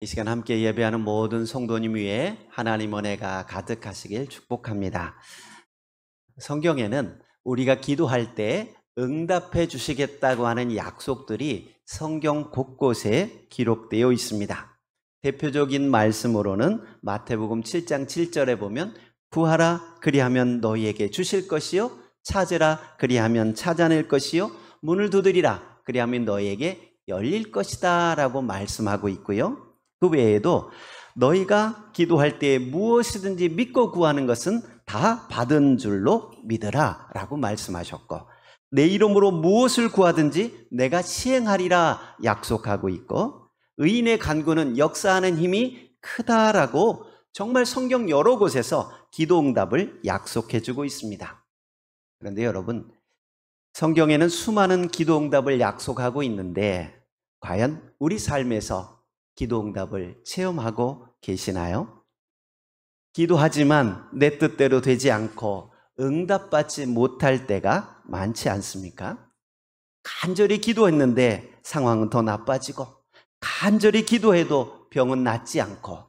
이 시간 함께 예배하는 모든 성도님 위에 하나님 은혜가 가득하시길 축복합니다. 성경에는 우리가 기도할 때 응답해 주시겠다고 하는 약속들이 성경 곳곳에 기록되어 있습니다. 대표적인 말씀으로는 마태복음 7장 7절에 보면 구하라 그리하면 너희에게 주실 것이요 찾으라 그리하면 찾아낼 것이요 문을 두드리라 그리하면 너희에게 열릴 것이다 라고 말씀하고 있고요. 그 외에도 너희가 기도할 때 무엇이든지 믿고 구하는 것은 다 받은 줄로 믿으라 라고 말씀하셨고, 내 이름으로 무엇을 구하든지 내가 시행하리라 약속하고 있고, 의인의 간구는 역사하는 힘이 크다라고 정말 성경 여러 곳에서 기도 응답을 약속해 주고 있습니다. 그런데 여러분, 성경에는 수많은 기도 응답을 약속하고 있는데 과연 우리 삶에서 기도 응답을 체험하고 계시나요? 기도하지만 내 뜻대로 되지 않고 응답받지 못할 때가 많지 않습니까? 간절히 기도했는데 상황은 더 나빠지고, 간절히 기도해도 병은 낫지 않고,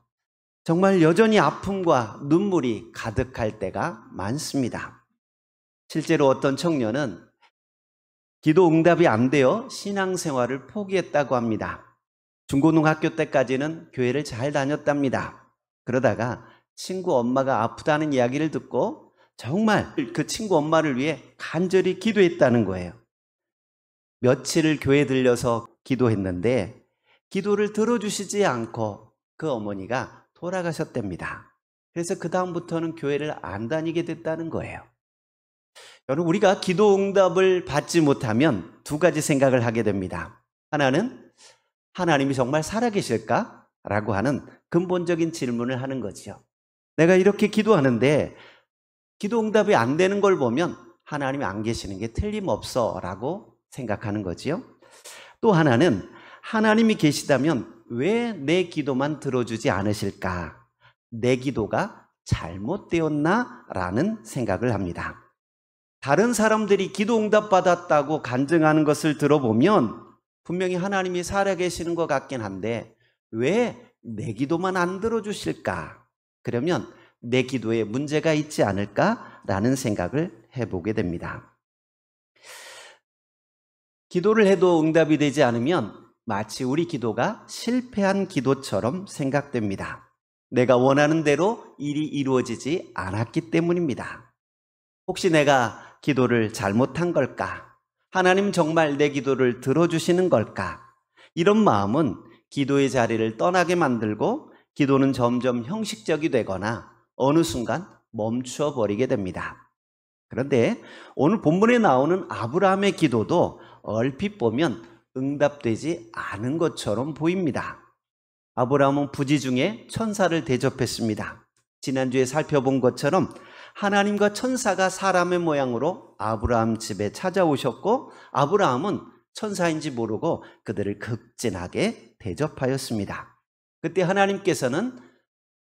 정말 여전히 아픔과 눈물이 가득할 때가 많습니다. 실제로 어떤 청년은 기도 응답이 안 되어 신앙생활을 포기했다고 합니다. 중고등학교 때까지는 교회를 잘 다녔답니다. 그러다가 친구 엄마가 아프다는 이야기를 듣고 정말 그 친구 엄마를 위해 간절히 기도했다는 거예요. 며칠을 교회 들려서 기도했는데 기도를 들어주시지 않고 그 어머니가 돌아가셨답니다. 그래서 그 다음부터는 교회를 안 다니게 됐다는 거예요. 여러분, 우리가 기도 응답을 받지 못하면 두 가지 생각을 하게 됩니다. 하나는 하나님이 정말 살아계실까? 라고 하는 근본적인 질문을 하는 거죠. 내가 이렇게 기도하는데 기도 응답이 안 되는 걸 보면 하나님이 안 계시는 게 틀림없어 라고 생각하는 거지요. 또 하나는 하나님이 계시다면 왜 내 기도만 들어주지 않으실까? 내 기도가 잘못되었나? 라는 생각을 합니다. 다른 사람들이 기도 응답 받았다고 간증하는 것을 들어보면 분명히 하나님이 살아계시는 것 같긴 한데 왜 내 기도만 안 들어주실까? 그러면 내 기도에 문제가 있지 않을까라는 생각을 해보게 됩니다. 기도를 해도 응답이 되지 않으면 마치 우리 기도가 실패한 기도처럼 생각됩니다. 내가 원하는 대로 일이 이루어지지 않았기 때문입니다. 혹시 내가 기도를 잘못한 걸까? 하나님 정말 내 기도를 들어주시는 걸까? 이런 마음은 기도의 자리를 떠나게 만들고 기도는 점점 형식적이 되거나 어느 순간 멈추어 버리게 됩니다. 그런데 오늘 본문에 나오는 아브라함의 기도도 얼핏 보면 응답되지 않은 것처럼 보입니다. 아브라함은 부지 중에 천사를 대접했습니다. 지난주에 살펴본 것처럼 하나님과 천사가 사람의 모양으로 아브라함 집에 찾아오셨고 아브라함은 천사인지 모르고 그들을 극진하게 대접하였습니다. 그때 하나님께서는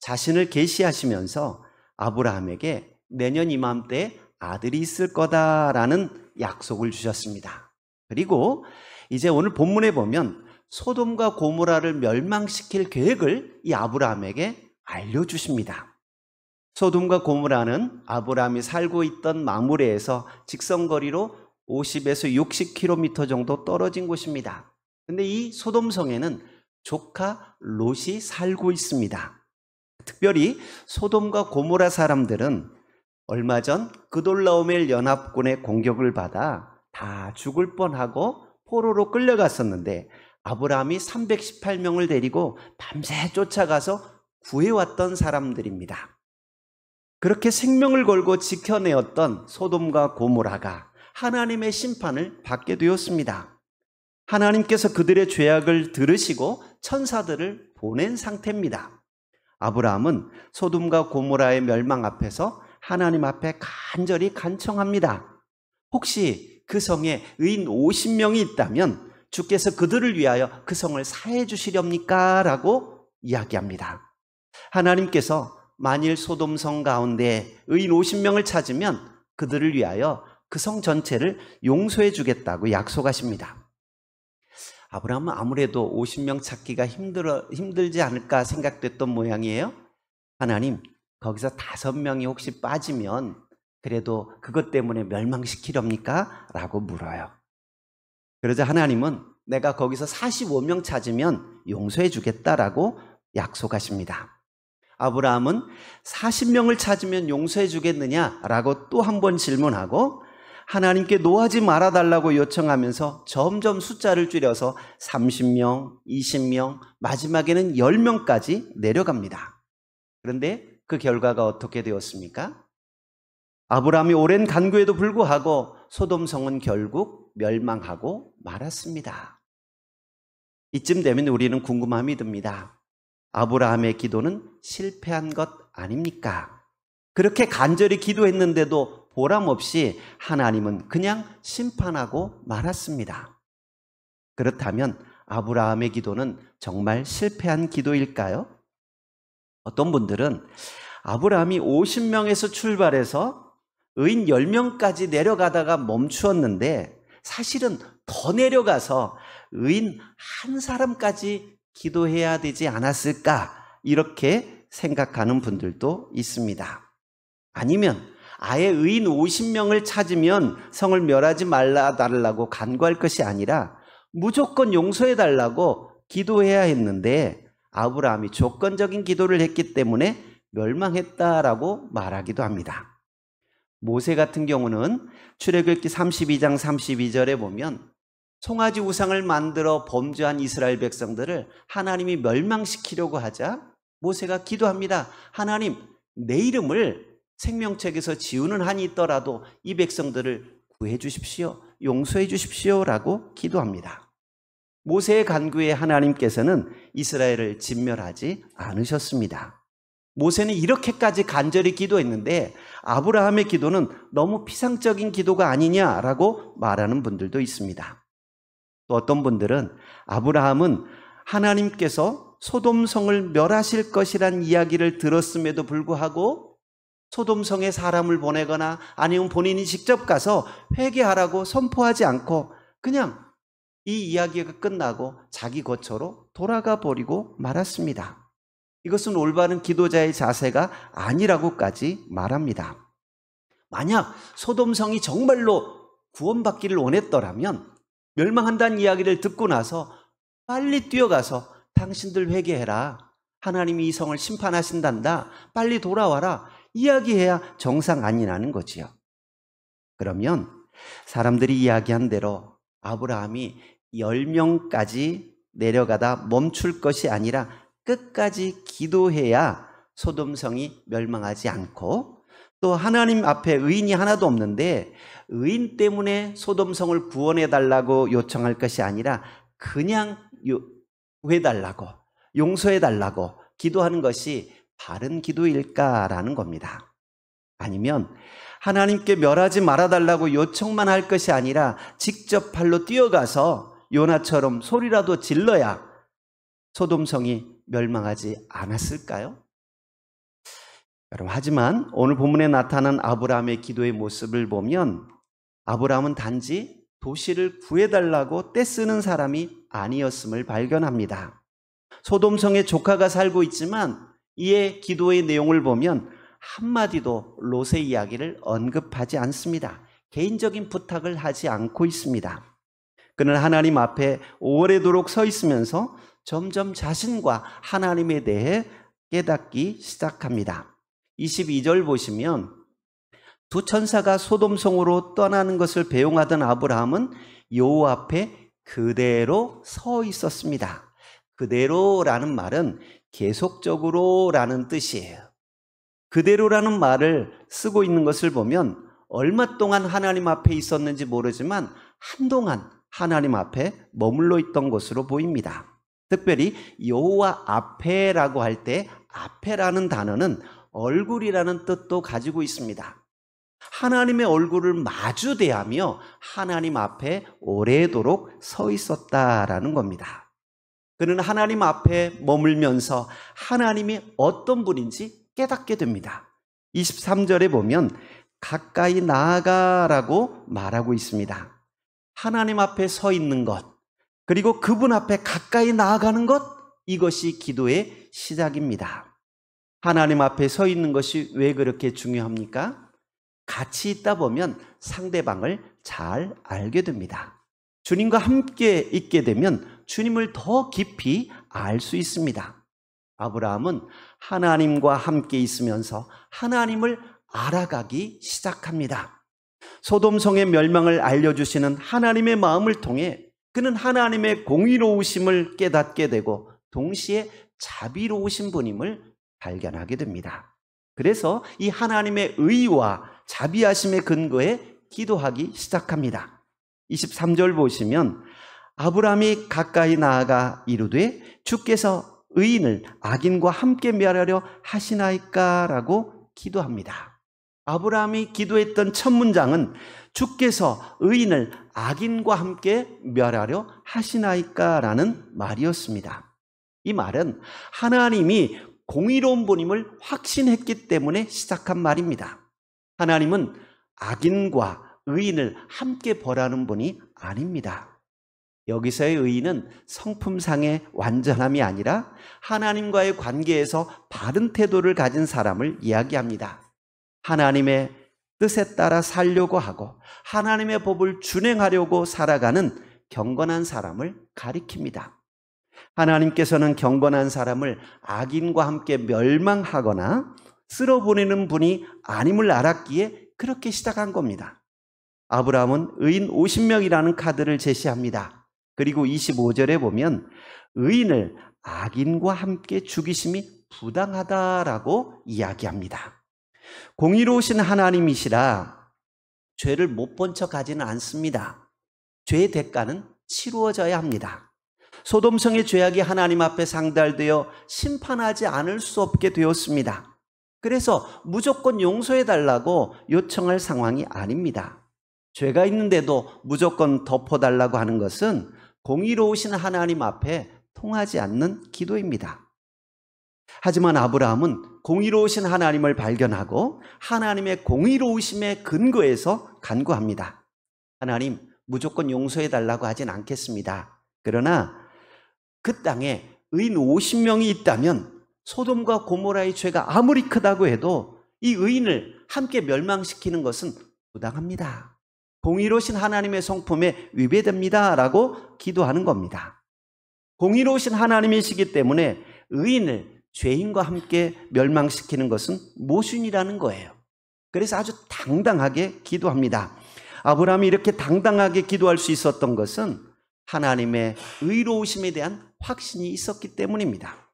자신을 계시하시면서 아브라함에게 내년 이맘때 아들이 있을 거다라는 약속을 주셨습니다. 그리고 이제 오늘 본문에 보면 소돔과 고모라를 멸망시킬 계획을 이 아브라함에게 알려주십니다. 소돔과 고모라는 아브라함이 살고 있던 마므레에서 직선거리로 50에서 60km 정도 떨어진 곳입니다. 근데 이 소돔성에는 조카 롯이 살고 있습니다. 특별히 소돔과 고모라 사람들은 얼마 전 그돌라오멜 연합군의 공격을 받아 다 죽을 뻔하고 포로로 끌려갔었는데 아브라함이 318명을 데리고 밤새 쫓아가서 구해왔던 사람들입니다. 그렇게 생명을 걸고 지켜내었던 소돔과 고모라가 하나님의 심판을 받게 되었습니다. 하나님께서 그들의 죄악을 들으시고 천사들을 보낸 상태입니다. 아브라함은 소돔과 고모라의 멸망 앞에서 하나님 앞에 간절히 간청합니다. 혹시 그 성에 의인 50명이 있다면 주께서 그들을 위하여 그 성을 사해 주시렵니까? 라고 이야기합니다. 하나님께서 만일 소돔성 가운데 의인 50명을 찾으면 그들을 위하여 그 성 전체를 용서해 주겠다고 약속하십니다. 아브라함은 아무래도 50명 찾기가 힘들지 않을까 생각됐던 모양이에요. 하나님, 거기서 5명이 혹시 빠지면 그래도 그것 때문에 멸망시키렵니까? 라고 물어요. 그러자 하나님은 내가 거기서 45명 찾으면 용서해 주겠다라고 약속하십니다. 아브라함은 40명을 찾으면 용서해 주겠느냐라고 또 한 번 질문하고 하나님께 노하지 말아달라고 요청하면서 점점 숫자를 줄여서 30명, 20명, 마지막에는 10명까지 내려갑니다. 그런데 그 결과가 어떻게 되었습니까? 아브라함이 오랜 간구에도 불구하고 소돔성은 결국 멸망하고 말았습니다. 이쯤 되면 우리는 궁금함이 듭니다. 아브라함의 기도는 실패한 것 아닙니까? 그렇게 간절히 기도했는데도 보람없이 하나님은 그냥 심판하고 말았습니다. 그렇다면 아브라함의 기도는 정말 실패한 기도일까요? 어떤 분들은 아브라함이 50명에서 출발해서 의인 10명까지 내려가다가 멈추었는데 사실은 더 내려가서 의인 한 사람까지 기도해야 되지 않았을까 이렇게 생각하는 분들도 있습니다. 아니면 아예 의인 50명을 찾으면 성을 멸하지 말아달라고 간구할 것이 아니라 무조건 용서해달라고 기도해야 했는데 아브라함이 조건적인 기도를 했기 때문에 멸망했다라고 말하기도 합니다. 모세 같은 경우는 출애굽기 32장 32절에 보면 송아지 우상을 만들어 범죄한 이스라엘 백성들을 하나님이 멸망시키려고 하자 모세가 기도합니다. 하나님, 내 이름을 생명책에서 지우는 한이 있더라도 이 백성들을 구해 주십시오. 용서해 주십시오. 라고 기도합니다. 모세의 간구에 하나님께서는 이스라엘을 진멸하지 않으셨습니다. 모세는 이렇게까지 간절히 기도했는데 아브라함의 기도는 너무 피상적인 기도가 아니냐라고 말하는 분들도 있습니다. 또 어떤 분들은 아브라함은 하나님께서 소돔성을 멸하실 것이란 이야기를 들었음에도 불구하고 소돔성에 사람을 보내거나 아니면 본인이 직접 가서 회개하라고 선포하지 않고 그냥 이 이야기가 끝나고 자기 거처로 돌아가 버리고 말았습니다. 이것은 올바른 기도자의 자세가 아니라고까지 말합니다. 만약 소돔성이 정말로 구원받기를 원했더라면 멸망한다는 이야기를 듣고 나서 빨리 뛰어가서 당신들 회개해라. 하나님이 이 성을 심판하신단다. 빨리 돌아와라. 이야기해야 정상 아니라는 거지요. 그러면 사람들이 이야기한 대로 아브라함이 10명까지 내려가다 멈출 것이 아니라 끝까지 기도해야 소돔성이 멸망하지 않고 또 하나님 앞에 의인이 하나도 없는데 의인 때문에 소돔성을 구원해달라고 요청할 것이 아니라 그냥 구해달라고 용서해달라고 기도하는 것이 바른 기도일까라는 겁니다. 아니면 하나님께 멸하지 말아달라고 요청만 할 것이 아니라 직접 발로 뛰어가서 요나처럼 소리라도 질러야 소돔성이 멸망하지 않았을까요? 여러분, 하지만 오늘 본문에 나타난 아브라함의 기도의 모습을 보면 아브라함은 단지 도시를 구해달라고 떼쓰는 사람이 아니었음을 발견합니다. 소돔성의 조카가 살고 있지만 이의 기도의 내용을 보면 한마디도 롯의 이야기를 언급하지 않습니다. 개인적인 부탁을 하지 않고 있습니다. 그는 하나님 앞에 오래도록 서 있으면서 점점 자신과 하나님에 대해 깨닫기 시작합니다. 22절 보시면 두 천사가 소돔성으로 떠나는 것을 배웅하던 아브라함은 여호와 앞에 그대로 서 있었습니다. 그대로라는 말은 계속적으로라는 뜻이에요. 그대로라는 말을 쓰고 있는 것을 보면 얼마 동안 하나님 앞에 있었는지 모르지만 한동안 하나님 앞에 머물러 있던 것으로 보입니다. 특별히 여호와 앞에라고 할 때 앞에라는 단어는 얼굴이라는 뜻도 가지고 있습니다. 하나님의 얼굴을 마주 대하며 하나님 앞에 오래도록 서 있었다라는 겁니다. 그는 하나님 앞에 머물면서 하나님이 어떤 분인지 깨닫게 됩니다. 23절에 보면 가까이 나아가라고 말하고 있습니다. 하나님 앞에 서 있는 것, 그리고 그분 앞에 가까이 나아가는 것, 이것이 기도의 시작입니다. 하나님 앞에 서 있는 것이 왜 그렇게 중요합니까? 같이 있다 보면 상대방을 잘 알게 됩니다. 주님과 함께 있게 되면 주님을 더 깊이 알 수 있습니다. 아브라함은 하나님과 함께 있으면서 하나님을 알아가기 시작합니다. 소돔성의 멸망을 알려주시는 하나님의 마음을 통해 그는 하나님의 공의로우심을 깨닫게 되고 동시에 자비로우신 분임을 발견하게 됩니다. 그래서 이 하나님의 의와 자비하심의 근거에 기도하기 시작합니다. 23절 보시면 아브라함이 가까이 나아가 이르되 주께서 의인을 악인과 함께 멸하려 하시나이까? 라고 기도합니다. 아브라함이 기도했던 첫 문장은 주께서 의인을 악인과 함께 멸하려 하시나이까? 라는 말이었습니다. 이 말은 하나님이 공의로운 분임을 확신했기 때문에 시작한 말입니다. 하나님은 악인과 의인을 함께 벌하는 분이 아닙니다. 여기서의 의인은 성품상의 완전함이 아니라 하나님과의 관계에서 바른 태도를 가진 사람을 이야기합니다. 하나님의 뜻에 따라 살려고 하고 하나님의 법을 준행하려고 살아가는 경건한 사람을 가리킵니다. 하나님께서는 경건한 사람을 악인과 함께 멸망하거나 쓸어보내는 분이 아님을 알았기에 그렇게 시작한 겁니다. 아브라함은 의인 50명이라는 카드를 제시합니다. 그리고 25절에 보면 의인을 악인과 함께 죽이심이 부당하다라고 이야기합니다. 공의로우신 하나님이시라 죄를 못 본 척 하지는 않습니다. 죄의 대가는 치루어져야 합니다. 소돔성의 죄악이 하나님 앞에 상달되어 심판하지 않을 수 없게 되었습니다. 그래서 무조건 용서해달라고 요청할 상황이 아닙니다. 죄가 있는데도 무조건 덮어달라고 하는 것은 공의로우신 하나님 앞에 통하지 않는 기도입니다. 하지만 아브라함은 공의로우신 하나님을 발견하고 하나님의 공의로우심의 근거에서 간구합니다. 하나님, 무조건 용서해달라고 하진 않겠습니다. 그러나 그 땅에 의인 50명이 있다면 소돔과 고모라의 죄가 아무리 크다고 해도 이 의인을 함께 멸망시키는 것은 부당합니다. 공의로우신 하나님의 성품에 위배됩니다 라고 기도하는 겁니다. 공의로우신 하나님이시기 때문에 의인을 죄인과 함께 멸망시키는 것은 모순이라는 거예요. 그래서 아주 당당하게 기도합니다. 아브라함이 이렇게 당당하게 기도할 수 있었던 것은 하나님의 의로우심에 대한 확신이 있었기 때문입니다.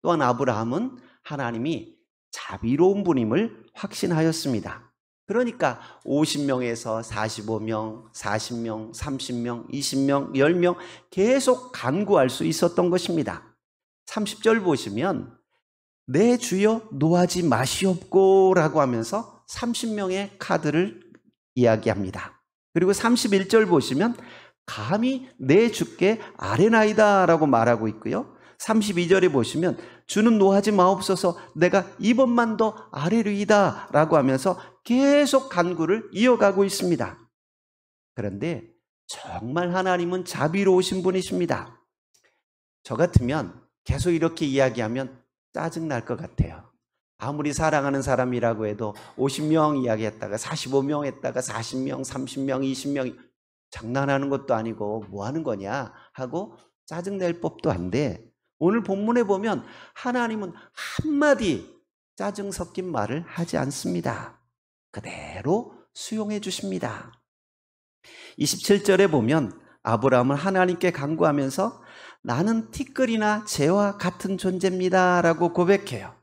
또한 아브라함은 하나님이 자비로운 분임을 확신하였습니다. 그러니까 50명에서 45명, 40명, 30명, 20명, 10명 계속 간구할 수 있었던 것입니다. 30절 보시면 내 주여 노하지 마시옵고 라고 하면서 30명의 카드를 이야기합니다. 그리고 31절 보시면 감히 내 주께 아뢰나이다 라고 말하고 있고요. 32절에 보시면 주는 노하지 마옵소서 내가 이번만 더 아뢰리이다 라고 하면서 계속 간구를 이어가고 있습니다. 그런데 정말 하나님은 자비로우신 분이십니다. 저 같으면 계속 이렇게 이야기하면 짜증날 것 같아요. 아무리 사랑하는 사람이라고 해도 50명 이야기했다가 45명 했다가 40명, 30명, 20명 장난하는 것도 아니고 뭐 하는 거냐 하고 짜증낼 법도 한데 오늘 본문에 보면 하나님은 한마디 짜증 섞인 말을 하지 않습니다. 그대로 수용해 주십니다. 27절에 보면 아브라함은 하나님께 간구하면서 나는 티끌이나 재와 같은 존재입니다 라고 고백해요.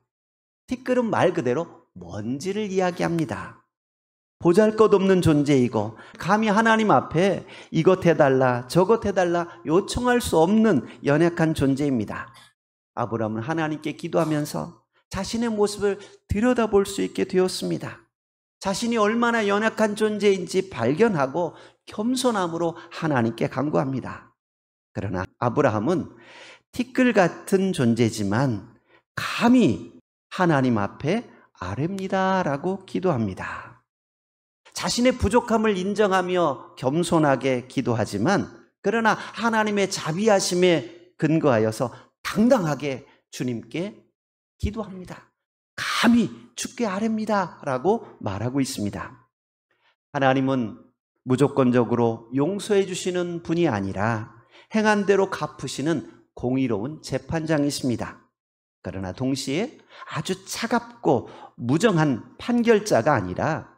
티끌은 말 그대로 먼지를 이야기합니다. 보잘것없는 존재이고 감히 하나님 앞에 이것 해달라 저것 해달라 요청할 수 없는 연약한 존재입니다. 아브라함은 하나님께 기도하면서 자신의 모습을 들여다볼 수 있게 되었습니다. 자신이 얼마나 연약한 존재인지 발견하고 겸손함으로 하나님께 간구합니다. 그러나 아브라함은 티끌 같은 존재지만 감히 하나님 앞에 아뢰입니다 라고 기도합니다. 자신의 부족함을 인정하며 겸손하게 기도하지만 그러나 하나님의 자비하심에 근거하여서 당당하게 주님께 기도합니다. 감히 주께 아뢰입니다 라고 말하고 있습니다. 하나님은 무조건적으로 용서해 주시는 분이 아니라 행한 대로 갚으시는 공의로운 재판장이십니다. 그러나 동시에 아주 차갑고 무정한 판결자가 아니라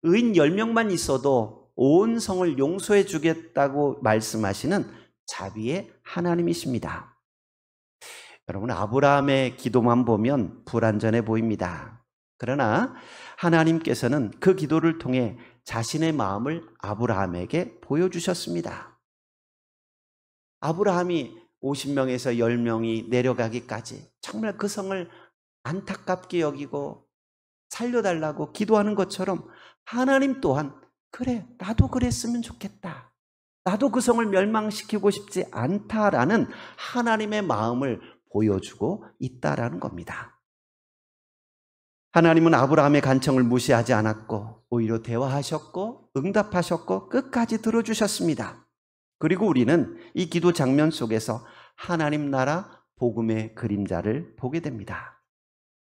의인 10명만 있어도 온 성을 용서해 주겠다고 말씀하시는 자비의 하나님이십니다. 여러분, 아브라함의 기도만 보면 불완전해 보입니다. 그러나 하나님께서는 그 기도를 통해 자신의 마음을 아브라함에게 보여주셨습니다. 아브라함이 50명에서 10명이 내려가기까지 정말 그 성을 안타깝게 여기고 살려달라고 기도하는 것처럼 하나님 또한 그래, 나도 그랬으면 좋겠다. 나도 그 성을 멸망시키고 싶지 않다라는 하나님의 마음을 보여주고 있다라는 겁니다. 하나님은 아브라함의 간청을 무시하지 않았고 오히려 대화하셨고 응답하셨고 끝까지 들어주셨습니다. 그리고 우리는 이 기도 장면 속에서 하나님 나라 복음의 그림자를 보게 됩니다.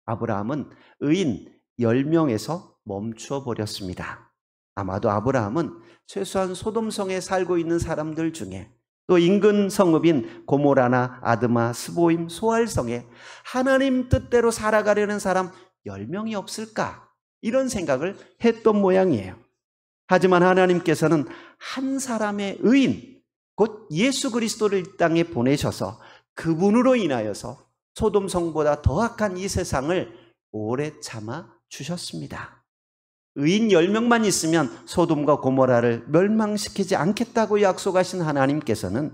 아브라함은 의인 10명에서 멈추어 버렸습니다. 아마도 아브라함은 최소한 소돔성에 살고 있는 사람들 중에 또 인근 성읍인 고모라나 아드마, 스보임, 소알성에 하나님 뜻대로 살아가려는 사람 10명이 없을까? 이런 생각을 했던 모양이에요. 하지만 하나님께서는 한 사람의 의인, 곧 예수 그리스도를 이 땅에 보내셔서 그분으로 인하여서 소돔성보다 더 악한 이 세상을 오래 참아 주셨습니다. 의인 10명만 있으면 소돔과 고모라를 멸망시키지 않겠다고 약속하신 하나님께서는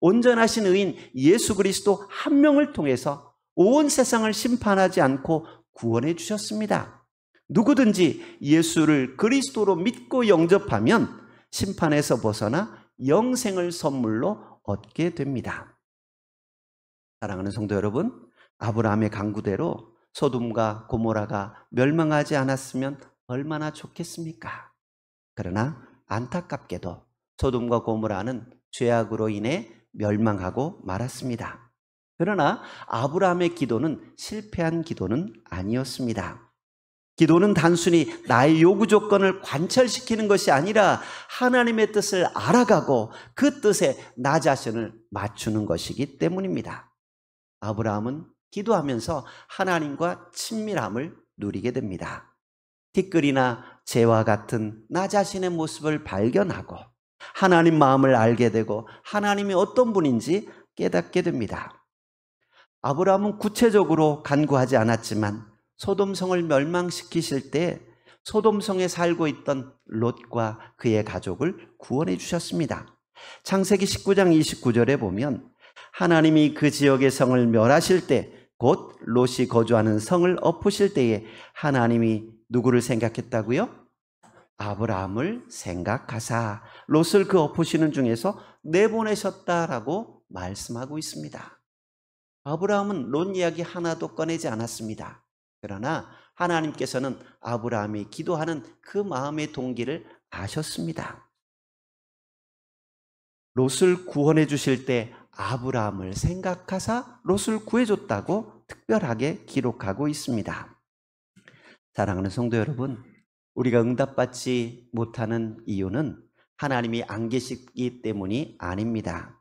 온전하신 의인 예수 그리스도 한 명을 통해서 온 세상을 심판하지 않고 구원해 주셨습니다. 누구든지 예수를 그리스도로 믿고 영접하면 심판에서 벗어나 영생을 선물로 얻게 됩니다. 사랑하는 성도 여러분, 아브라함의 간구대로 소돔과 고모라가 멸망하지 않았으면 얼마나 좋겠습니까? 그러나 안타깝게도 소돔과 고모라는 죄악으로 인해 멸망하고 말았습니다. 그러나 아브라함의 기도는 실패한 기도는 아니었습니다. 기도는 단순히 나의 요구 조건을 관철시키는 것이 아니라 하나님의 뜻을 알아가고 그 뜻에 나 자신을 맞추는 것이기 때문입니다. 아브라함은 기도하면서 하나님과 친밀함을 누리게 됩니다. 티끌이나 재와 같은 나 자신의 모습을 발견하고 하나님 마음을 알게 되고 하나님이 어떤 분인지 깨닫게 됩니다. 아브라함은 구체적으로 간구하지 않았지만 소돔성을 멸망시키실 때 소돔성에 살고 있던 롯과 그의 가족을 구원해 주셨습니다. 창세기 19장 29절에 보면 하나님이 그 지역의 성을 멸하실 때 곧 롯이 거주하는 성을 엎으실 때에 하나님이 누구를 생각했다고요? 아브라함을 생각하사 롯을 그 엎으시는 중에서 내보내셨다라고 말씀하고 있습니다. 아브라함은 롯 이야기 하나도 꺼내지 않았습니다. 그러나 하나님께서는 아브라함이 기도하는 그 마음의 동기를 아셨습니다. 롯을 구원해 주실 때 아브라함을 생각하사 롯을 구해줬다고 특별하게 기록하고 있습니다. 사랑하는 성도 여러분, 우리가 응답받지 못하는 이유는 하나님이 안 계시기 때문이 아닙니다.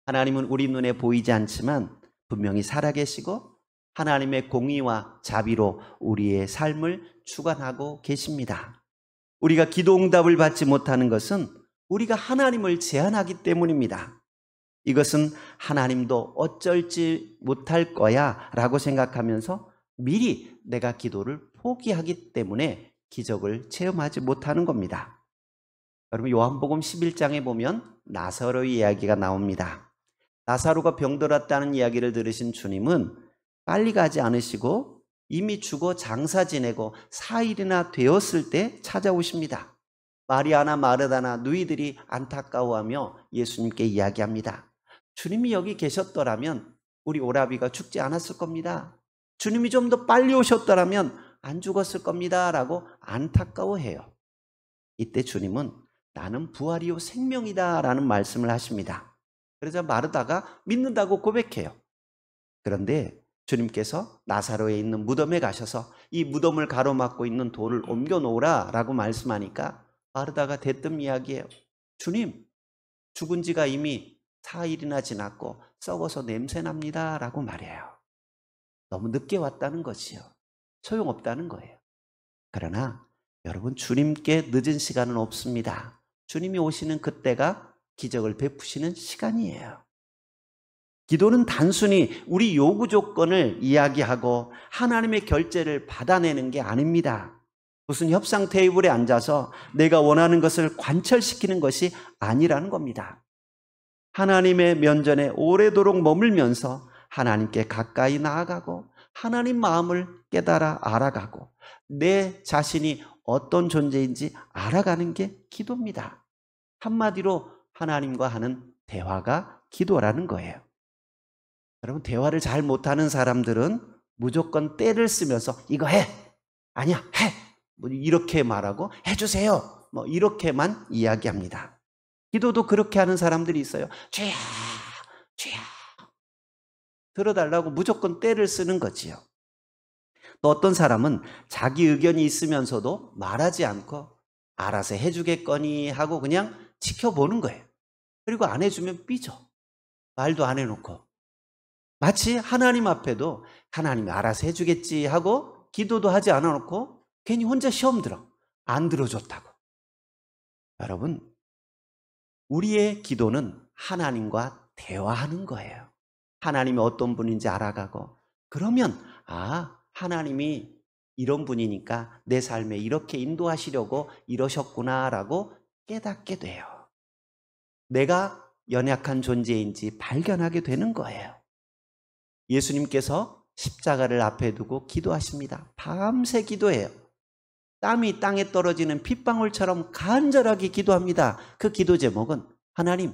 하나님은 우리 눈에 보이지 않지만 분명히 살아계시고 하나님의 공의와 자비로 우리의 삶을 주관하고 계십니다. 우리가 기도 응답을 받지 못하는 것은 우리가 하나님을 제한하기 때문입니다. 이것은 하나님도 어쩔지 못할 거야 라고 생각하면서 미리 내가 기도를 포기하기 때문에 기적을 체험하지 못하는 겁니다. 여러분, 요한복음 11장에 보면 나사로의 이야기가 나옵니다. 나사로가 병들었다는 이야기를 들으신 주님은 빨리 가지 않으시고 이미 죽어 장사 지내고 4일이나 되었을 때 찾아오십니다. 마리아나 마르다나 누이들이 안타까워하며 예수님께 이야기합니다. 주님이 여기 계셨더라면 우리 오라비가 죽지 않았을 겁니다. 주님이 좀 더 빨리 오셨더라면 안 죽었을 겁니다 라고 안타까워해요. 이때 주님은 나는 부활이요 생명이다 라는 말씀을 하십니다. 그러자 마르다가 믿는다고 고백해요. 그런데 주님께서 나사로에 있는 무덤에 가셔서 이 무덤을 가로막고 있는 돌을 옮겨 놓으라 라고 말씀하니까 마르다가 대뜸 이야기해요. 주님, 죽은 지가 이미 4일이나 지났고 썩어서 냄새납니다 라고 말해요. 너무 늦게 왔다는 것이요. 소용없다는 거예요. 그러나 여러분, 주님께 늦은 시간은 없습니다. 주님이 오시는 그때가 기적을 베푸시는 시간이에요. 기도는 단순히 우리 요구 조건을 이야기하고 하나님의 결제를 받아내는 게 아닙니다. 무슨 협상 테이블에 앉아서 내가 원하는 것을 관철시키는 것이 아니라는 겁니다. 하나님의 면전에 오래도록 머물면서 하나님께 가까이 나아가고 하나님 마음을 깨달아 알아가고 내 자신이 어떤 존재인지 알아가는 게 기도입니다. 한마디로 하나님과 하는 대화가 기도라는 거예요. 여러분, 대화를 잘 못하는 사람들은 무조건 때를 쓰면서 이거 해, 아니야, 해, 뭐 이렇게 말하고 해주세요, 뭐 이렇게만 이야기합니다. 기도도 그렇게 하는 사람들이 있어요. 죄야, 죄야, 들어달라고 무조건 때를 쓰는 거지요. 또 어떤 사람은 자기 의견이 있으면서도 말하지 않고 알아서 해주겠거니 하고 그냥 지켜보는 거예요. 그리고 안 해주면 삐져. 말도 안 해놓고. 마치 하나님 앞에도 하나님이 알아서 해주겠지 하고 기도도 하지 않아놓고 괜히 혼자 시험 들어. 안 들어줬다고. 여러분, 우리의 기도는 하나님과 대화하는 거예요. 하나님이 어떤 분인지 알아가고 그러면 하나님이 이런 분이니까 내 삶에 이렇게 인도하시려고 이러셨구나라고 깨닫게 돼요. 내가 연약한 존재인지 발견하게 되는 거예요. 예수님께서 십자가를 앞에 두고 기도하십니다. 밤새 기도해요. 땀이 땅에 떨어지는 핏방울처럼 간절하게 기도합니다. 그 기도 제목은 하나님,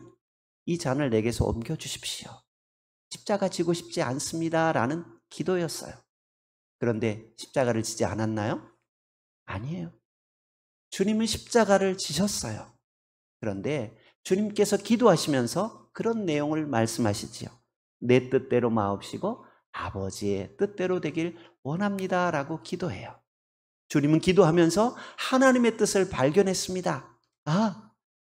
이 잔을 내게서 옮겨주십시오. 십자가 지고 싶지 않습니다 라는 기도였어요. 그런데 십자가를 지지 않았나요? 아니에요. 주님은 십자가를 지셨어요. 그런데 주님께서 기도하시면서 그런 내용을 말씀하시지요. 내 뜻대로 마옵시고 아버지의 뜻대로 되길 원합니다 라고 기도해요. 주님은 기도하면서 하나님의 뜻을 발견했습니다.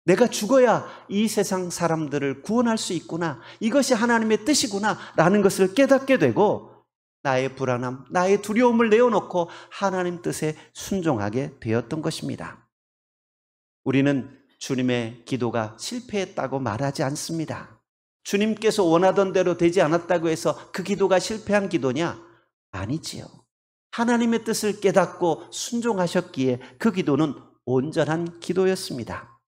내가 죽어야 이 세상 사람들을 구원할 수 있구나. 이것이 하나님의 뜻이구나 라는 것을 깨닫게 되고 나의 불안함, 나의 두려움을 내어놓고 하나님 뜻에 순종하게 되었던 것입니다. 우리는 주님의 기도가 실패했다고 말하지 않습니다. 주님께서 원하던 대로 되지 않았다고 해서 그 기도가 실패한 기도냐? 아니지요. 하나님의 뜻을 깨닫고 순종하셨기에 그 기도는 온전한 기도였습니다.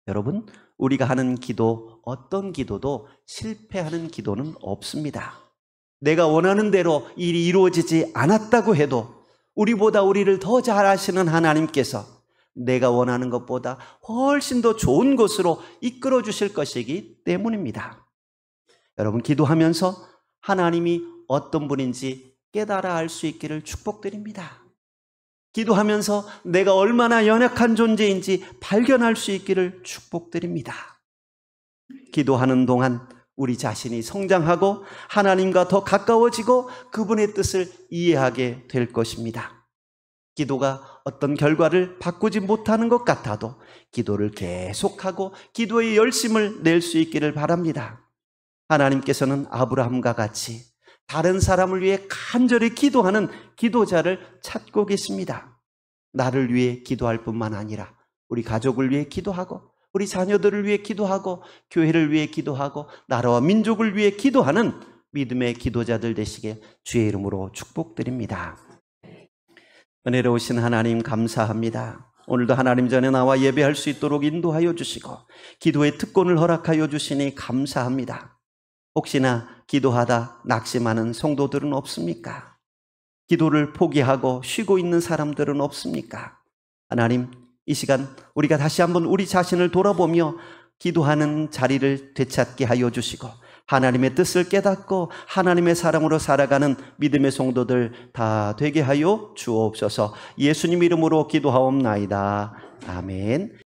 여러분, 우리가 하는 기도, 어떤 기도도 실패하는 기도는 없습니다. 내가 원하는 대로 일이 이루어지지 않았다고 해도 우리보다 우리를 더 잘 아시는 하나님께서 내가 원하는 것보다 훨씬 더 좋은 곳으로 이끌어 주실 것이기 때문입니다. 여러분, 기도하면서 하나님이 어떤 분인지 깨달아 알 수 있기를 축복드립니다. 기도하면서 내가 얼마나 연약한 존재인지 발견할 수 있기를 축복드립니다. 기도하는 동안 우리 자신이 성장하고 하나님과 더 가까워지고 그분의 뜻을 이해하게 될 것입니다. 기도가 어떤 결과를 바꾸지 못하는 것 같아도 기도를 계속하고 기도의 열심을 낼 수 있기를 바랍니다. 하나님께서는 아브라함과 같이 다른 사람을 위해 간절히 기도하는 기도자를 찾고 계십니다. 나를 위해 기도할 뿐만 아니라 우리 가족을 위해 기도하고 우리 자녀들을 위해 기도하고 교회를 위해 기도하고 나라와 민족을 위해 기도하는 믿음의 기도자들 되시게 주의 이름으로 축복드립니다. 은혜로우신 하나님 감사합니다. 오늘도 하나님 전에 나와 예배할 수 있도록 인도하여 주시고 기도의 특권을 허락하여 주시니 감사합니다. 혹시나 기도하다 낙심하는 성도들은 없습니까? 기도를 포기하고 쉬고 있는 사람들은 없습니까? 하나님, 이 시간 우리가 다시 한번 우리 자신을 돌아보며 기도하는 자리를 되찾게 하여 주시고 하나님의 뜻을 깨닫고 하나님의 사랑으로 살아가는 믿음의 성도들 다 되게 하여 주옵소서. 예수님 이름으로 기도하옵나이다. 아멘.